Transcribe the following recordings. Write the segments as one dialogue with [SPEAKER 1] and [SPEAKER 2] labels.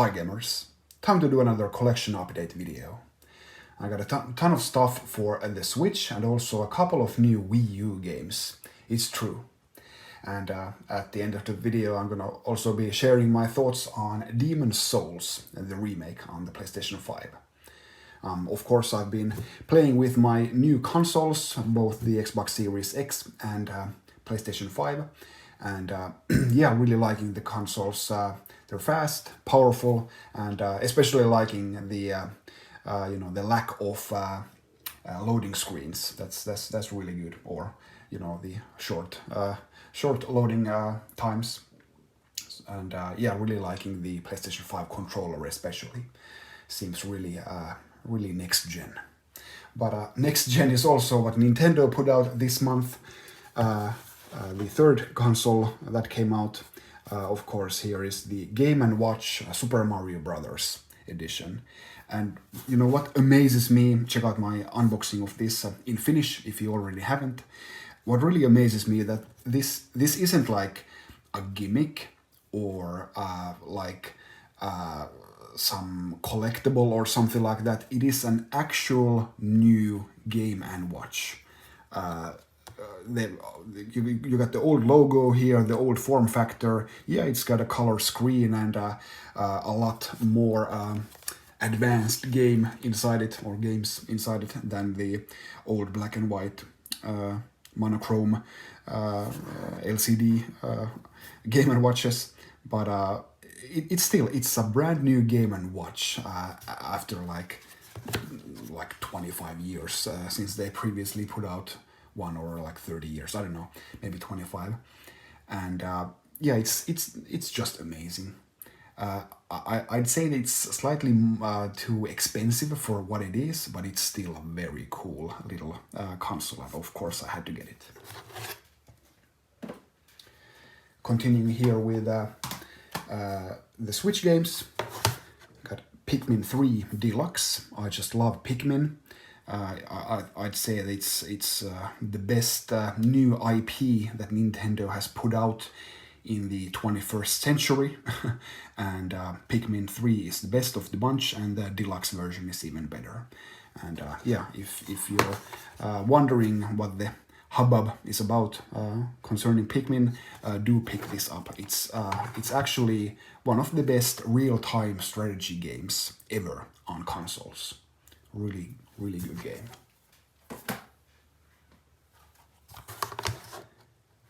[SPEAKER 1] Hi gamers, time to do another collection update video. I got a ton of stuff for the Switch and also a couple of new Wii U games. It's true. And at the end of the video I'm gonna also be sharing my thoughts on Demon's Souls, the remake on the PlayStation 5. Of course I've been playing with my new consoles, both the Xbox Series X and PlayStation 5. And yeah, really liking the consoles. They're fast, powerful, and especially liking the the lack of loading screens. That's really good. Or the short loading times. And yeah, really liking the PlayStation 5 controller especially. Seems really next gen. But next gen is also what Nintendo put out this month. The third console that came out, of course, here is the Game & Watch Super Mario Brothers edition. And you know what amazes me? Check out my unboxing of this in Finnish if you already haven't. What really amazes me is that this isn't like a gimmick or some collectible or something like that. It is an actual new Game & Watch. You got the old logo here, the old form factor. Yeah, it's got a color screen and a lot more advanced game inside it, or games inside it, than the old black and white monochrome LCD Game & Watches. But it's a brand new Game & Watch after like 25 years since they previously put out one, or like 30 years, I don't know, maybe 25. And yeah, it's just amazing. I'd say that it's slightly too expensive for what it is, but it's still a very cool little console, and of course I had to get it. Continuing here with the Switch games, got Pikmin 3 Deluxe. I just love Pikmin. I'd say that it's the best new IP that Nintendo has put out in the 21st century. And Pikmin 3 is the best of the bunch, and the deluxe version is even better. And yeah, if you're wondering what the hubbub is about concerning Pikmin, do pick this up. It's actually one of the best real-time strategy games ever on consoles. Really good game.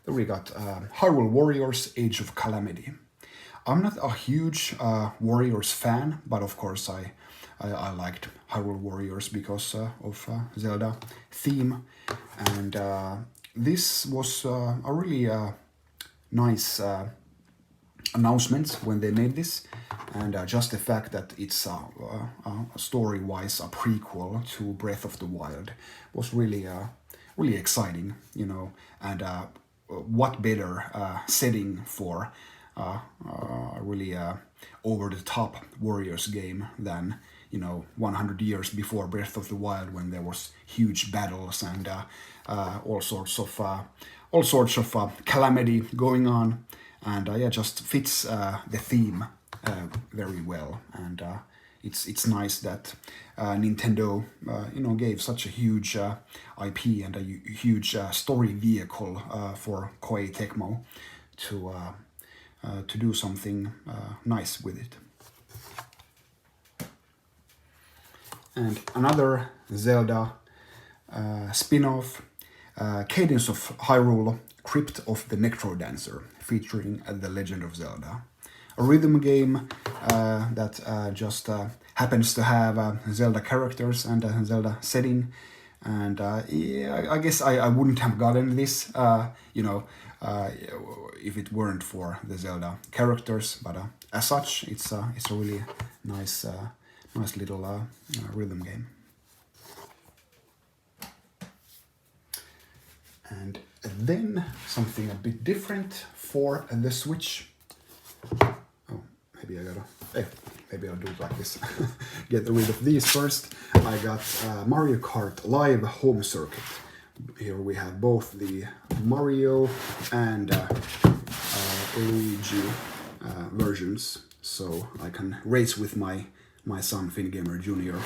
[SPEAKER 1] Then we got Hyrule Warriors Age of Calamity. I'm not a huge Warriors fan, but of course I liked Hyrule Warriors because of Zelda theme. And this was a really nice announcement when they made this, and just the fact that it's story-wise a prequel to Breath of the Wild was really exciting, and what better setting for a really over-the-top Warriors game than 100 years before Breath of the Wild, when there was huge battles and all sorts of calamity going on. And yeah, just fits the theme very well, and it's nice that Nintendo gave such a huge IP and a huge story vehicle for Koei Tecmo to do something nice with it. And another Zelda spin-off, Cadence of Hyrule, Crypt of the Necrodancer, featuring The Legend of Zelda. A rhythm game that just happens to have Zelda characters and a Zelda setting. And yeah, I guess I wouldn't have gotten this, if it weren't for the Zelda characters. But as such, it's a really nice little rhythm game. And then something a bit different for the Switch. Oh, maybe I'll do it like this. Get rid of these first. I got Mario Kart Live Home Circuit. Here we have both the Mario and Luigi versions. so I can race with my son Fingamer Jr.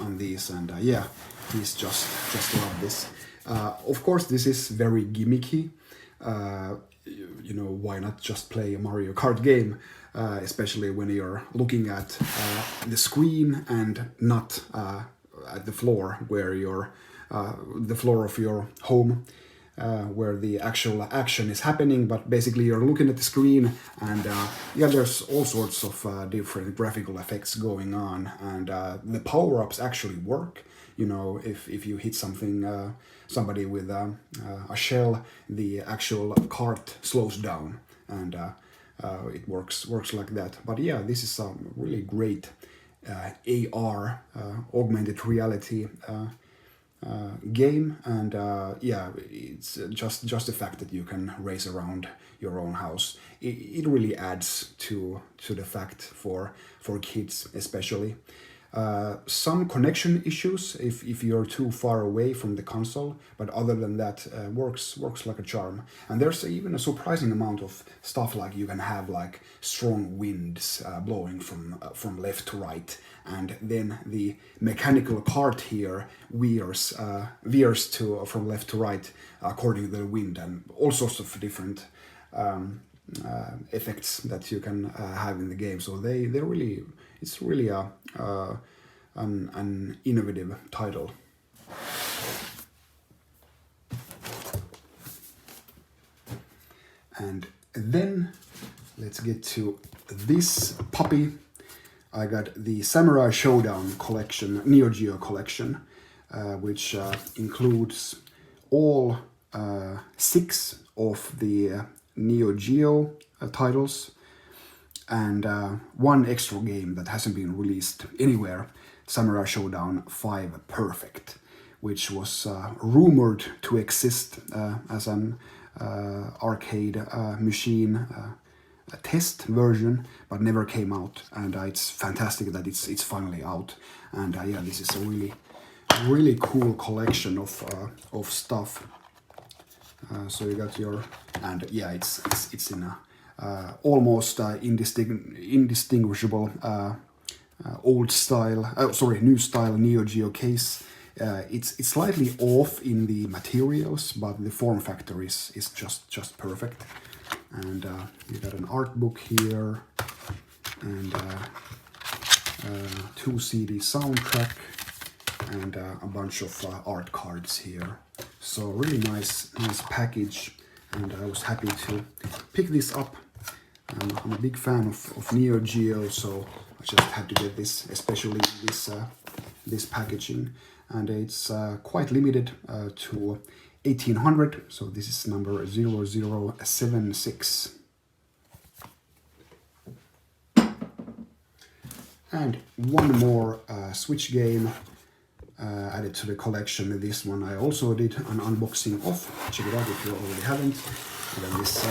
[SPEAKER 1] on these, and yeah, he's just love this. Of course, this is very gimmicky. You know, why not just play a Mario Kart game, especially when you're looking at the screen and not at the floor where the floor of your home, where the actual action is happening, but basically you're looking at the screen, and yeah, there's all sorts of different graphical effects going on, and the power-ups actually work. You know, if you hit somebody with a shell, the actual cart slows down, and it works like that. But yeah, this is a really great AR, augmented reality game, and yeah, it's just the fact that you can race around your own house. It really adds to the fact for kids especially. Some connection issues if you're too far away from the console, but other than that, works like a charm. And there's even a surprising amount of stuff, like you can have like strong winds blowing from left to right, and then the mechanical cart here veers from left to right according to the wind, and all sorts of different effects that you can have in the game. So it's really an innovative title. And then let's get to this puppy. I got the Samurai Showdown Collection, Neo Geo Collection, which includes all 6 of the Neo Geo titles, and one extra game that hasn't been released anywhere, Samurai Showdown 5 Perfect, which was rumored to exist as an arcade machine a test version, but never came out, and it's fantastic that it's finally out. And yeah, this is a really cool collection of stuff. So you got your, and yeah, it's in a almost indistinguishable old style, new style Neo Geo case. It's slightly off in the materials, but the form factor is just perfect. And you got an art book here, and 2 CD soundtrack, and a bunch of art cards here. So really nice package, and I was happy to pick this up. I'm a big fan of Neo Geo, so I just had to get this, especially this packaging, and it's quite limited to 1800. So this is number 0076. And one more Switch game added to the collection. This one I also did an unboxing of. Check it out if you already haven't. And then this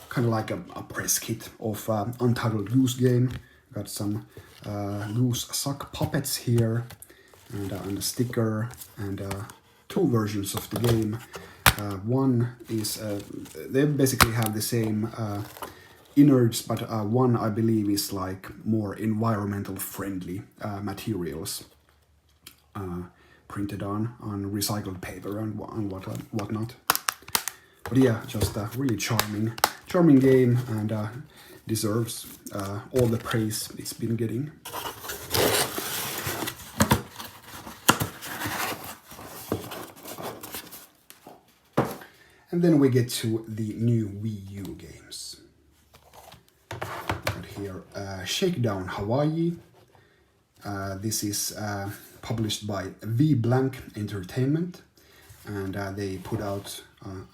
[SPEAKER 1] kind of like a press kit of Untitled Goose game. Got some Goose sock puppets here, and a sticker, and 2 versions of the game. One is, they basically have the same innards, but one I believe is like more environmental friendly materials, printed on recycled paper and whatnot. But yeah, just a really charming game, and deserves all the praise it's been getting. And then we get to the new Wii U games. Got here Shakedown Hawaii. This is published by V Blank Entertainment, and they put out a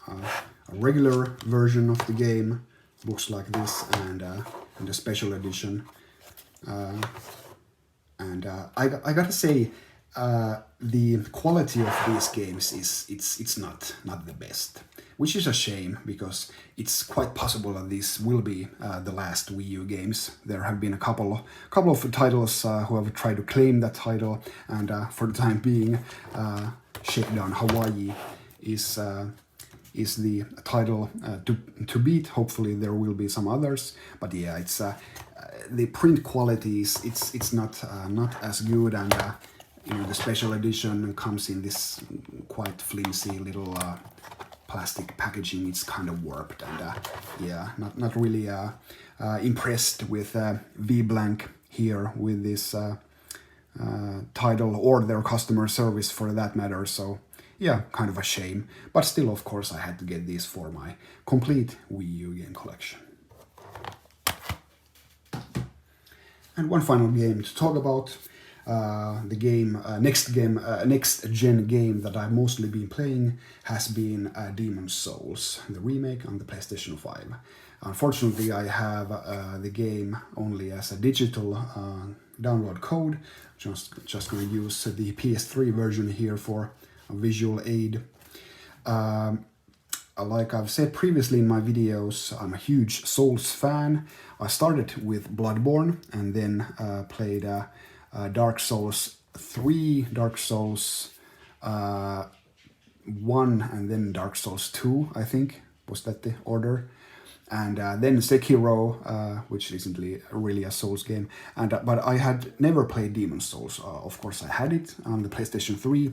[SPEAKER 1] regular version of the game, looks like this, and a special edition. And I gotta say, the quality of these games is not the best, which is a shame, because it's quite possible that these will be the last Wii U games. There have been a couple of titles who have tried to claim that title, and for the time being, Shakedown Hawaii is is the title to beat. Hopefully there will be some others, but yeah, it's the print quality is it's not as good, and you know, the special edition comes in this quite flimsy little plastic packaging. It's kind of warped, and yeah, not really impressed with V-Blank here with this title, or their customer service for that matter. So yeah, kind of a shame, but still, of course, I had to get these for my complete Wii U game collection. And one final game to talk about, the game, next gen game that I've mostly been playing has been Demon's Souls, the remake on the PlayStation 5. Unfortunately, I have the game only as a digital download code. Just going to use the PS3 version here for a visual aid. Like I've said previously in my videos, I'm a huge Souls fan. I started with Bloodborne and then played Dark Souls 3, Dark Souls 1, and then Dark Souls 2, I think. Was that the order? And then Sekiro, which isn't really a Souls game. And but I had never played Demon's Souls. Of course, I had it on the PlayStation 3,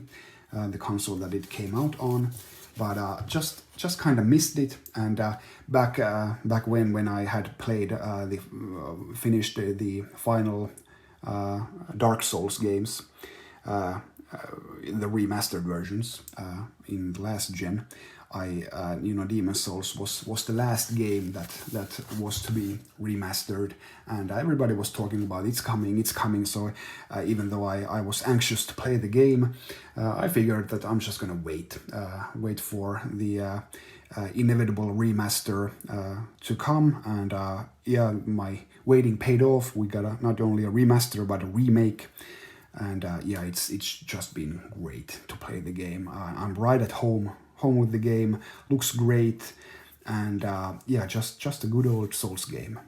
[SPEAKER 1] the console that it came out on. But just kind of missed it, and back when I had played finished the final Dark Souls games, the remastered versions in the last gen, Demon's Souls was the last game that was to be remastered, and everybody was talking about it's coming. So even though I was anxious to play the game, I figured that I'm just gonna wait for the inevitable remaster to come, and yeah, my waiting paid off. We got not only a remaster but a remake. And yeah, it's just been great to play the game. I'm right at home with the game, looks great, and yeah, just a good old Souls game.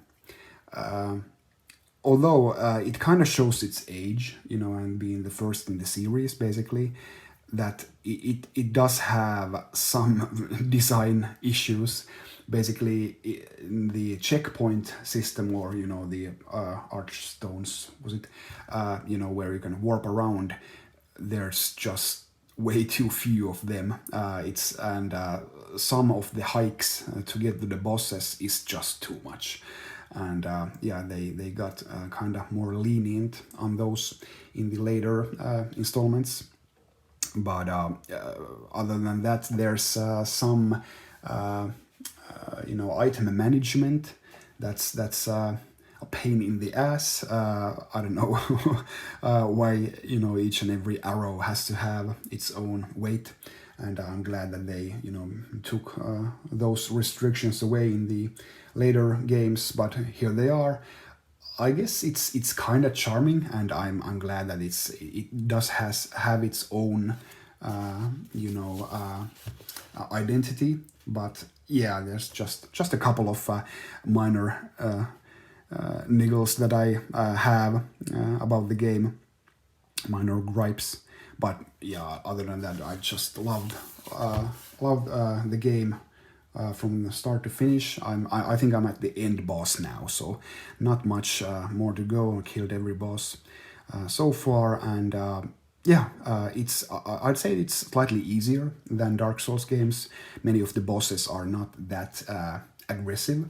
[SPEAKER 1] Although it kind of shows its age, and being the first in the series, basically, that it does have some design issues. Basically, in the checkpoint system, or the archstones, was it? Where you can warp around. There's just way too few of them. Some of the hikes to get to the bosses is just too much. And yeah, they got kind of more lenient on those in the later installments. But other than that, there's some item management that's a pain in the ass. I don't know why each and every arrow has to have its own weight, and I'm glad that they took those restrictions away in the later games. But here they are. I guess it's kind of charming, and I'm glad that it does have its own identity. But yeah, there's just a couple of minor niggles that I have about the game, minor gripes. But yeah, other than that, I just loved the game from the start to finish. I think I'm at the end boss now, so not much more to go. I killed every boss so far, and yeah, I'd say it's slightly easier than Dark Souls games. Many of the bosses are not that aggressive.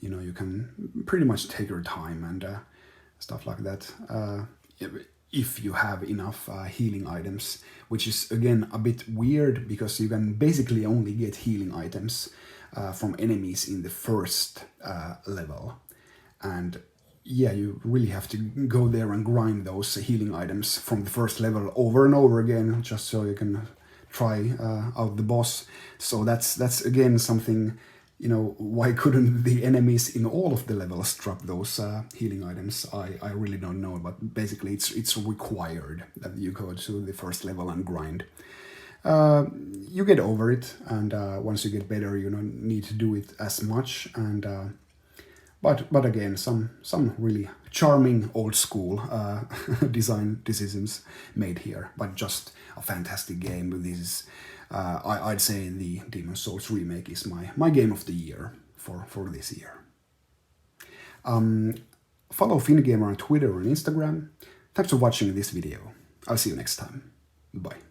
[SPEAKER 1] You can pretty much take your time and stuff like that. If you have enough healing items, which is again a bit weird because you can basically only get healing items from enemies in the first level. And yeah, you really have to go there and grind those healing items from the first level over and over again, just so you can try out the boss. So that's again something, why couldn't the enemies in all of the levels drop those healing items? I really don't know, but basically it's required that you go to the first level and grind. You get over it, and once you get better, you don't need to do it as much. And but again, some really charming old school design decisions made here. But just a fantastic game. This is I'd say the Demon's Souls remake is my game of the year for this year. Follow FinGamer on Twitter and Instagram. Thanks for watching this video. I'll see you next time. Bye.